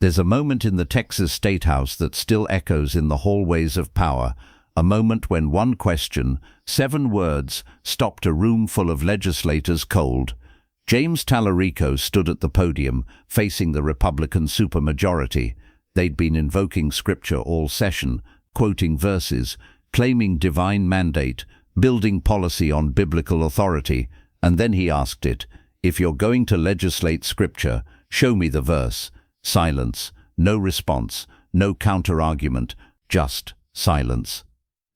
There's a moment in the Texas State House that still echoes in the hallways of power, a moment when one question, 7 words, stopped a room full of legislators cold. James Talarico stood at the podium, facing the Republican supermajority. They'd been invoking scripture all session, quoting verses, claiming divine mandate, building policy on biblical authority, and then he asked it, "If you're going to legislate scripture, show me the verse." Silence, no response, no counter-argument, just silence.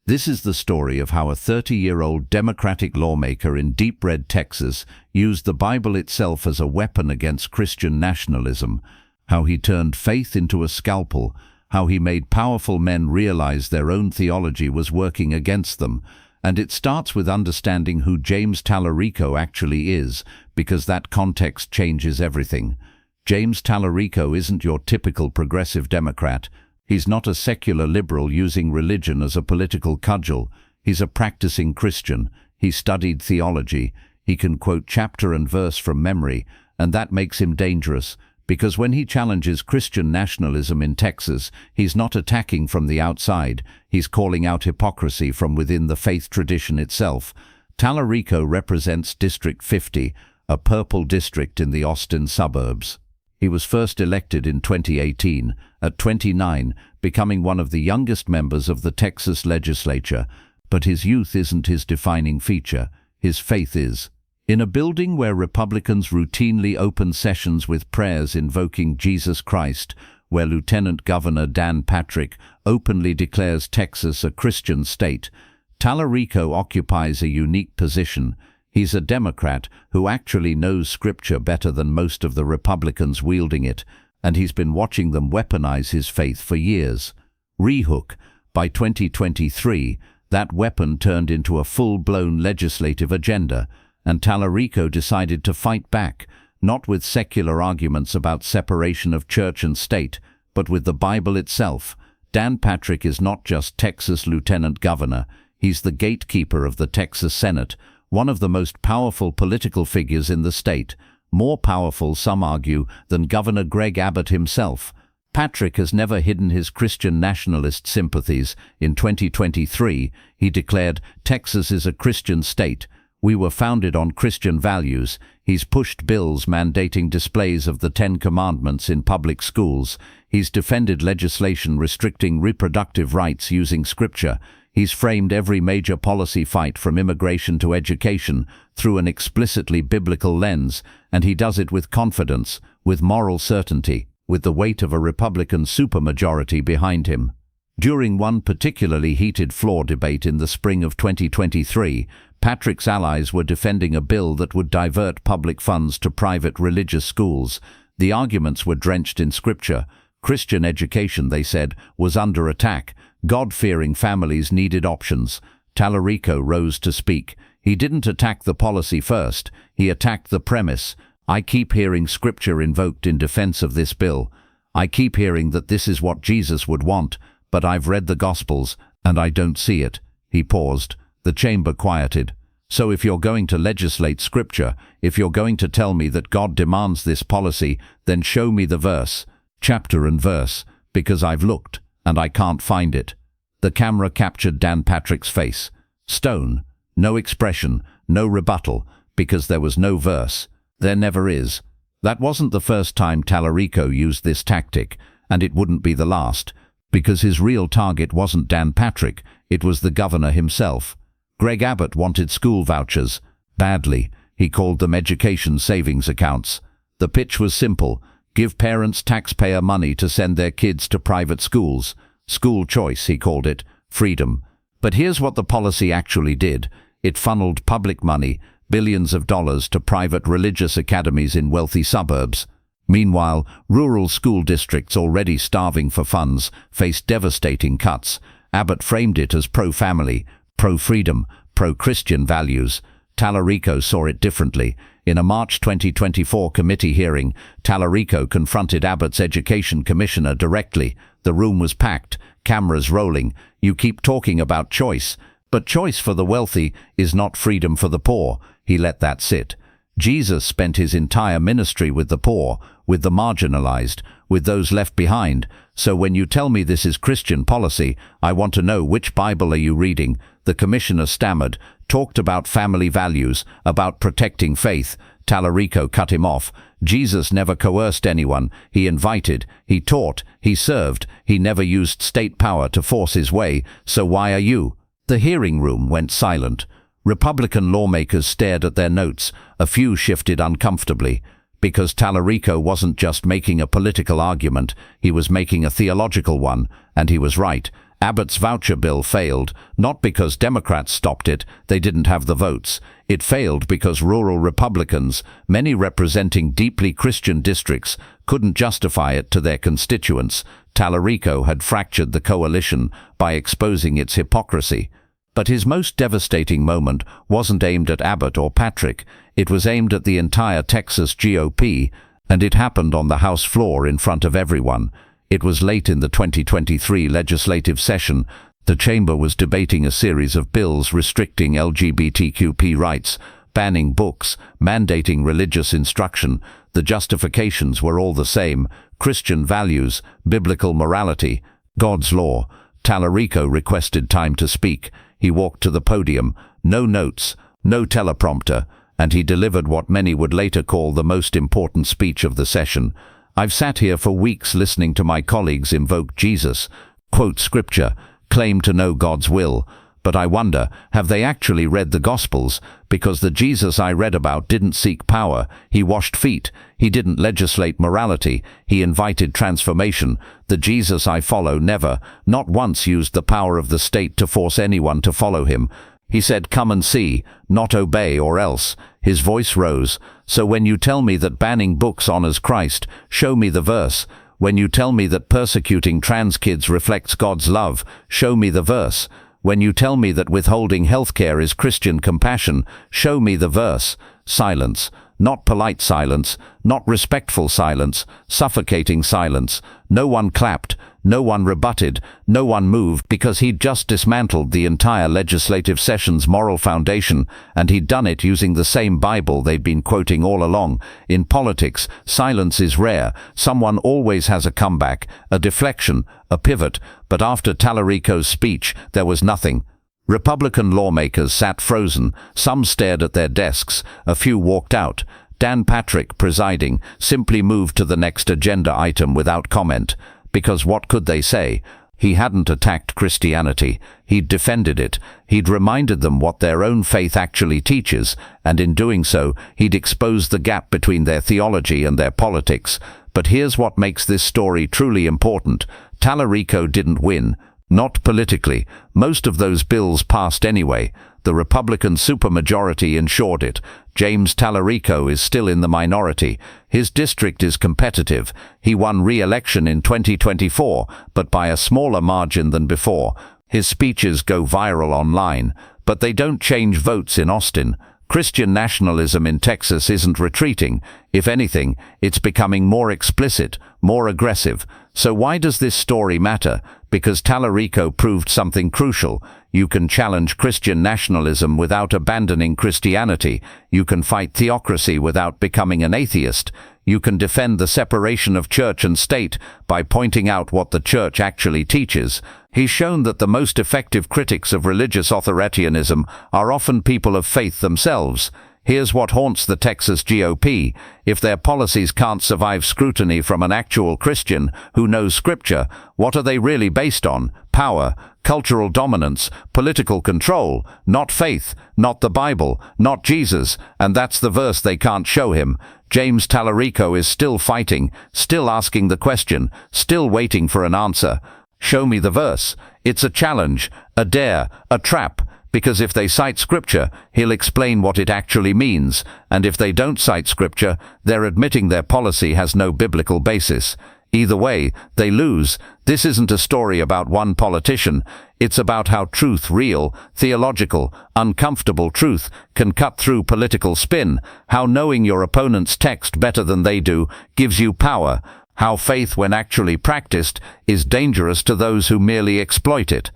This is the story of how a 30-year-old Democratic lawmaker in deep red Texas used the Bible itself as a weapon against Christian nationalism, how he turned faith into a scalpel, how he made powerful men realize their own theology was working against them. And it starts with understanding who James Talarico actually is, because that context changes everything. James Talarico isn't your typical progressive Democrat. He's not a secular liberal using religion as a political cudgel. He's a practicing Christian. He studied theology. He can quote chapter and verse from memory, and that makes him dangerous, because when he challenges Christian nationalism in Texas, he's not attacking from the outside. He's calling out hypocrisy from within the faith tradition itself. Talarico represents District 50, a purple district in the Austin suburbs. He was first elected in 2018, at 29, becoming one of the youngest members of the Texas legislature. But his youth isn't his defining feature. His faith is. In a building where Republicans routinely open sessions with prayers invoking Jesus Christ, where Lieutenant Governor Dan Patrick openly declares Texas a Christian state, Talarico occupies a unique position. He's a Democrat who actually knows Scripture better than most of the Republicans wielding it, and he's been watching them weaponize his faith for years. Rehook, by 2023, that weapon turned into a full-blown legislative agenda, and Talarico decided to fight back, not with secular arguments about separation of church and state, but with the Bible itself. Dan Patrick is not just Texas Lieutenant Governor, he's the gatekeeper of the Texas Senate, one of the most powerful political figures in the state, more powerful, some argue, than Governor Greg Abbott himself. Patrick has never hidden his Christian nationalist sympathies. In 2023, he declared, "Texas is a Christian state. We were founded on Christian values." He's pushed bills mandating displays of the 10 Commandments in public schools. He's defended legislation restricting reproductive rights using Scripture. He's framed every major policy fight from immigration to education through an explicitly biblical lens, and he does it with confidence, with moral certainty, with the weight of a Republican supermajority behind him. During one particularly heated floor debate in the spring of 2023, Patrick's allies were defending a bill that would divert public funds to private religious schools. The arguments were drenched in Scripture. Christian education, they said, was under attack. God-fearing families needed options. Talarico rose to speak. He didn't attack the policy first. He attacked the premise. "I keep hearing Scripture invoked in defense of this bill. I keep hearing that this is what Jesus would want, but I've read the Gospels, and I don't see it." He paused. The chamber quieted. "So if you're going to legislate Scripture, if you're going to tell me that God demands this policy, then show me the verse, chapter and verse, because I've looked, and I can't find it." The camera captured Dan Patrick's face. Stone. No expression, no rebuttal, because there was no verse. There never is. That wasn't the first time Talarico used this tactic, and it wouldn't be the last, because his real target wasn't Dan Patrick, it was the governor himself. Greg Abbott wanted school vouchers. Badly. He called them education savings accounts. The pitch was simple. Give parents taxpayer money to send their kids to private schools. School choice, he called it. Freedom. But here's what the policy actually did. It funneled public money, billions of dollars, to private religious academies in wealthy suburbs. Meanwhile, rural school districts already starving for funds faced devastating cuts. Abbott framed it as pro-family, pro-freedom, pro-Christian values. Talarico saw it differently. In a March 2024 committee hearing, Talarico confronted Abbott's education commissioner directly. The room was packed, cameras rolling. "You keep talking about choice, but choice for the wealthy is not freedom for the poor." He let that sit. Jesus spent his entire ministry with the poor. with the marginalized, with those left behind. So when you tell me this is Christian policy, I want to know, which Bible are you reading? The commissioner stammered, talked about family values, about protecting faith. Talarico cut him off. Jesus never coerced anyone. He invited, he taught, he served. He never used state power to force his way. So why are you? The hearing room went silent. Republican lawmakers stared at their notes. A few shifted uncomfortably. Because Talarico wasn't just making a political argument, he was making a theological one, and he was right. Abbott's voucher bill failed, not because Democrats stopped it, they didn't have the votes. It failed because rural Republicans, many representing deeply Christian districts, couldn't justify it to their constituents. Talarico had fractured the coalition by exposing its hypocrisy. But his most devastating moment wasn't aimed at Abbott or Patrick. It was aimed at the entire Texas GOP, and it happened on the House floor in front of everyone. It was late in the 2023 legislative session. The chamber was debating a series of bills restricting LGBTQ rights, banning books, mandating religious instruction. The justifications were all the same: Christian values, biblical morality, God's law. Talarico requested time to speak. He walked to the podium, no notes, no teleprompter, and he delivered what many would later call the most important speech of the session. I've sat here for weeks listening to my colleagues invoke Jesus, quote scripture, claim to know God's will, but I wonder, have they actually read the Gospels? Because the Jesus I read about didn't seek power. He washed feet. He didn't legislate morality. He invited transformation. The Jesus I follow never, not once, used the power of the state to force anyone to follow him. He said, "Come and see, not obey or else." His voice rose. So when you tell me that banning books honors Christ, show me the verse. When you tell me that persecuting trans kids reflects God's love, show me the verse. When you tell me that withholding healthcare is Christian compassion, show me the verse. Silence. Not polite silence, not respectful silence, suffocating silence. No one clapped, no one rebutted, no one moved, because he'd just dismantled the entire legislative session's moral foundation, and he'd done it using the same Bible they'd been quoting all along. In politics, silence is rare. Someone always has a comeback, a deflection, a pivot, but after Talarico's speech, there was nothing. Republican lawmakers sat frozen. Some stared at their desks. A few walked out. Dan Patrick, presiding, simply moved to the next agenda item without comment. Because what could they say? He hadn't attacked Christianity. He'd defended it. He'd reminded them what their own faith actually teaches, and in doing so, he'd exposed the gap between their theology and their politics. But here's what makes this story truly important. Talarico didn't win. Not politically. Most of those bills passed anyway. The Republican supermajority ensured it. James Talarico is still in the minority. His district is competitive. He won re-election in 2024, but by a smaller margin than before. His speeches go viral online, but they don't change votes in Austin. Christian nationalism in Texas isn't retreating. If anything, it's becoming more explicit, more aggressive. So why does this story matter? Because Talarico proved something crucial. You can challenge Christian nationalism without abandoning Christianity. You can fight theocracy without becoming an atheist. You can defend the separation of church and state by pointing out what the church actually teaches. He's shown that the most effective critics of religious authoritarianism are often people of faith themselves. Here's what haunts the Texas GOP. If their policies can't survive scrutiny from an actual Christian who knows Scripture, what are they really based on? Power, cultural dominance, political control, not faith, not the Bible, not Jesus, and that's the verse they can't show him. James Talarico is still fighting, still asking the question, still waiting for an answer. Show me the verse. It's a challenge, a dare, a trap. Because if they cite Scripture, he'll explain what it actually means, and if they don't cite Scripture, they're admitting their policy has no biblical basis. Either way, they lose. This isn't a story about one politician. It's about how truth, real, theological, uncomfortable truth, can cut through political spin, how knowing your opponent's text better than they do gives you power, how faith, when actually practiced, is dangerous to those who merely exploit it.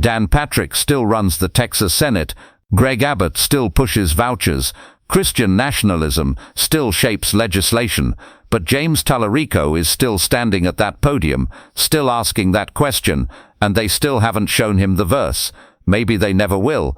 Dan Patrick still runs the Texas Senate. Greg Abbott still pushes vouchers. Christian nationalism still shapes legislation, but James Talarico is still standing at that podium, still asking that question, and they still haven't shown him the verse. Maybe they never will.